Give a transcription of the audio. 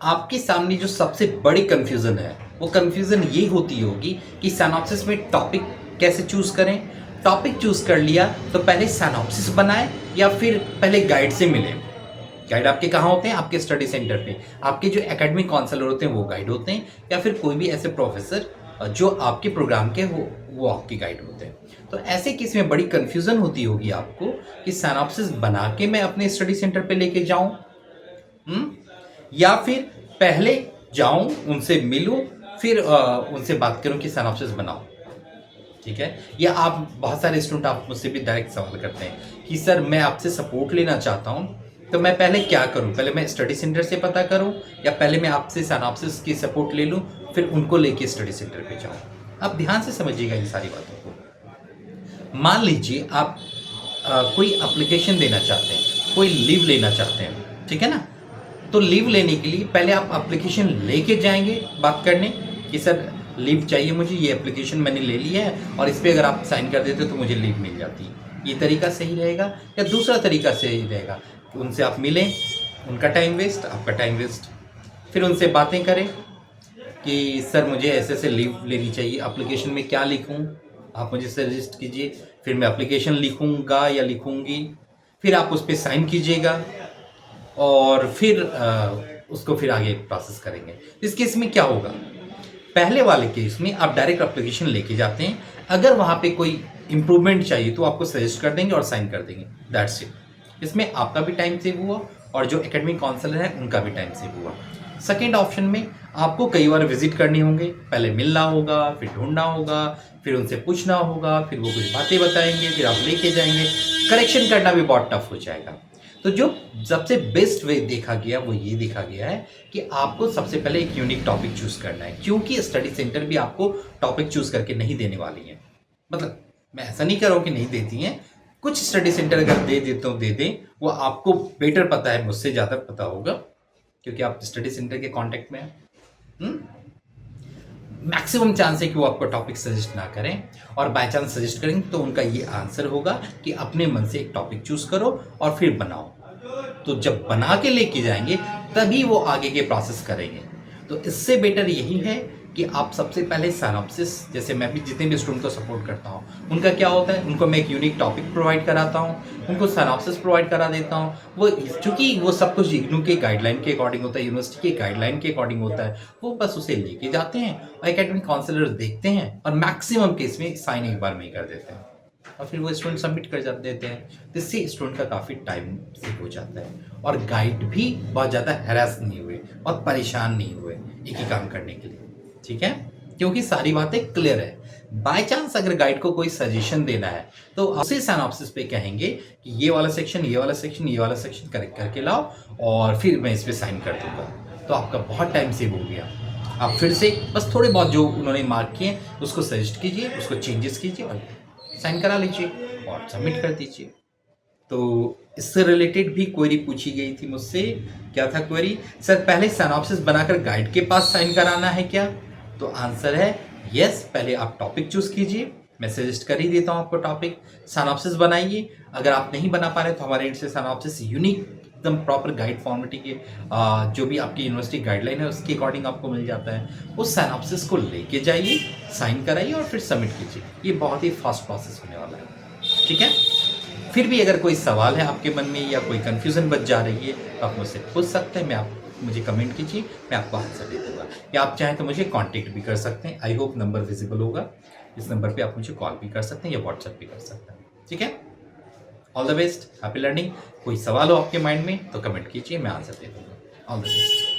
आपके सामने जो सबसे बड़ी कंफ्यूजन है वो कंफ्यूजन ये होती होगी कि सिनॉप्सिस में टॉपिक कैसे चूज करें। टॉपिक चूज कर लिया तो पहले सिनॉप्सिस बनाएं या फिर पहले गाइड से मिले। गाइड आपके कहाँ होते हैं? आपके स्टडी सेंटर पे। आपके जो एकेडमिक काउंसलर होते हैं वो गाइड होते हैं, या फिर कोई भी ऐसे प्रोफेसर जो आपके प्रोग्राम के वो आपके गाइड होते हैं। तो ऐसे केस में बड़ी कंफ्यूजन होती होगी आपको कि सिनॉप्सिस बना के मैं अपने स्टडी सेंटर पे लेके जाऊं, या फिर पहले जाऊं उनसे मिलूं फिर उनसे बात करूं कि सिनॉप्सिस बनाओ। ठीक है? या आप बहुत सारे स्टूडेंट आप मुझसे भी डायरेक्ट सवाल करते हैं कि सर मैं आपसे सपोर्ट लेना चाहता हूं, तो मैं पहले क्या करूं? पहले मैं स्टडी सेंटर से पता करूं या पहले मैं आपसे सिनॉप्सिस की सपोर्ट ले लूं फिर उनको लेके स्टडी सेंटर पे जाऊं? आप ध्यान से समझिएगा इन सारी बातों को। मान लीजिए आप कोई एप्लीकेशन देना चाहते हैं, कोई लीव लेना चाहते हैं, ठीक है ना? तो लीव लेने के लिए पहले आप एप्लीकेशन लेके जाएंगे बात करने कि सर लीव चाहिए मुझे, ये एप्लीकेशन मैंने ले लिया है और इस पर अगर आप साइन कर देते तो मुझे लीव मिल जाती। ये तरीका सही रहेगा या दूसरा तरीका सही रहेगा कि उनसे आप मिलें, उनका टाइम वेस्ट, आपका टाइम वेस्ट, फिर उनसे बातें करें कि सर मुझे ऐसे ऐसे लीव लेनी चाहिए, एप्लीकेशन में क्या लिखूं, आप मुझे सजेस्ट कीजिए। फिर मैं एप्लीकेशन लिखूंगा या लिखूंगी, फिर आप उस पर साइन कीजिएगा और फिर उसको फिर आगे प्रोसेस करेंगे। इस केस में क्या होगा? पहले वाले केस में आप डायरेक्ट एप्लीकेशन लेके जाते हैं, अगर वहाँ पे कोई इम्प्रूवमेंट चाहिए तो आपको सजेस्ट कर देंगे और साइन कर देंगे, दैट्स इट। इसमें आपका भी टाइम सेव हुआ और जो एकेडमिक काउंसलर है उनका भी टाइम सेव हुआ। सेकेंड ऑप्शन में आपको कई बार विजिट करनी होंगे, पहले मिलना होगा, फिर ढूंढना होगा, फिर उनसे पूछना होगा, फिर वो कुछ बातें बताएंगे, फिर आप लेके जाएंगे, करेक्शन करना भी बहुत टफ हो जाएगा। तो जो सबसे बेस्ट वे देखा गया वो ये देखा गया है कि आपको सबसे पहले एक यूनिक टॉपिक चूज करना है, क्योंकि स्टडी सेंटर भी आपको टॉपिक चूज करके नहीं देने वाली है। मतलब मैं ऐसा नहीं कर रहा हूं कि नहीं देती हैं, कुछ स्टडी सेंटर अगर दे देते हो दे दें, वो आपको बेटर पता है, मुझसे ज़्यादा पता होगा क्योंकि आप स्टडी सेंटर के कांटेक्ट में हैं। मैक्सिमम चांस है कि वो आपको टॉपिक सजेस्ट ना करें, और बाय चांस सजेस्ट करेंगे तो उनका ये आंसर होगा कि अपने मन से एक टॉपिक चूज करो और फिर बनाओ। तो जब बना के लेके जाएंगे तभी वो आगे के प्रोसेस करेंगे। तो इससे बेटर यही है कि आप सबसे पहले सिनॉप्सिस, जैसे मैं भी जितने भी स्टूडेंट को सपोर्ट करता हूँ उनका क्या होता है, उनको मैं एक यूनिक टॉपिक प्रोवाइड कराता हूँ, उनको सिनॉप्सिस प्रोवाइड करा देता हूँ। वो चूंकि वो सब कुछ इग्नू के गाइडलाइन के अकॉर्डिंग होता है, यूनिवर्सिटी के गाइडलाइन के अकॉर्डिंग होता है, वो बस उसे लेके जाते हैं और एकेडमिक काउंसलर देखते हैं और मैक्सिमम केस में साइन एक बार में ही कर देते हैं और फिर वो स्टूडेंट सबमिट कर देते हैं। तो इससे स्टूडेंट का काफ़ी टाइम सेव हो जाता है और गाइड भी बहुत ज़्यादा हैरास नहीं हुए और परेशान नहीं हुए एक ही काम करने के लिए। ठीक है? क्योंकि सारी बातें क्लियर है। बाय चांस अगर गाइड को कोई सजेशन देना है तो उसी सिनॉप्सिस पे कहेंगे कि ये वाला सेक्शन, ये वाला सेक्शन, ये वाला सेक्शन करेक्ट करके लाओ और फिर मैं इस पर साइन कर दूंगा। तो आपका बहुत टाइम सेव हो गया। आप फिर से बस थोड़े बहुत जो उन्होंने मार्क किए उसको सजेस्ट कीजिए, उसको चेंजेस कीजिए और साइन करा लीजिए और सबमिट कर दीजिए। तो इससे रिलेटेड भी क्वेरी पूछी गई थी मुझसे। क्या था क्वेरी? सर पहले सिनॉप्सिस बनाकर गाइड के पास साइन कराना है क्या? तो आंसर है यस। पहले आप टॉपिक चूज कीजिए, मैं सजेस्ट कर ही देता हूं आपको टॉपिक, सिनॉप्सिस बनाइए। अगर आप नहीं बना पा रहे तो हमारे एंड से सिनॉप्सिस यूनिक एकदम प्रॉपर गाइड फॉर्मेटिंग के जो भी आपकी यूनिवर्सिटी गाइडलाइन है उसके अकॉर्डिंग आपको मिल जाता है। उस सिनॉप्सिस को लेके जाइए, साइन कराइए और फिर सबमिट कीजिए। ये बहुत ही फास्ट प्रोसेस होने वाला है। ठीक है? फिर भी अगर कोई सवाल है आपके मन में या कोई कंफ्यूजन बच जा रही है तो आप मुझसे पूछ सकते हैं। मुझे कमेंट कीजिए, मैं आपको आंसर दे दूंगा, या आप चाहें तो मुझे कांटेक्ट भी कर सकते हैं। आई होप नंबर विजिबल होगा, इस नंबर पे आप मुझे कॉल भी कर सकते हैं या व्हाट्सएप भी कर सकते हैं। ठीक है? All the best, happy learning. कोई सवाल हो आपके माइंड में तो कमेंट कीजिए, मैं आंसर दे दूंगा। All the best.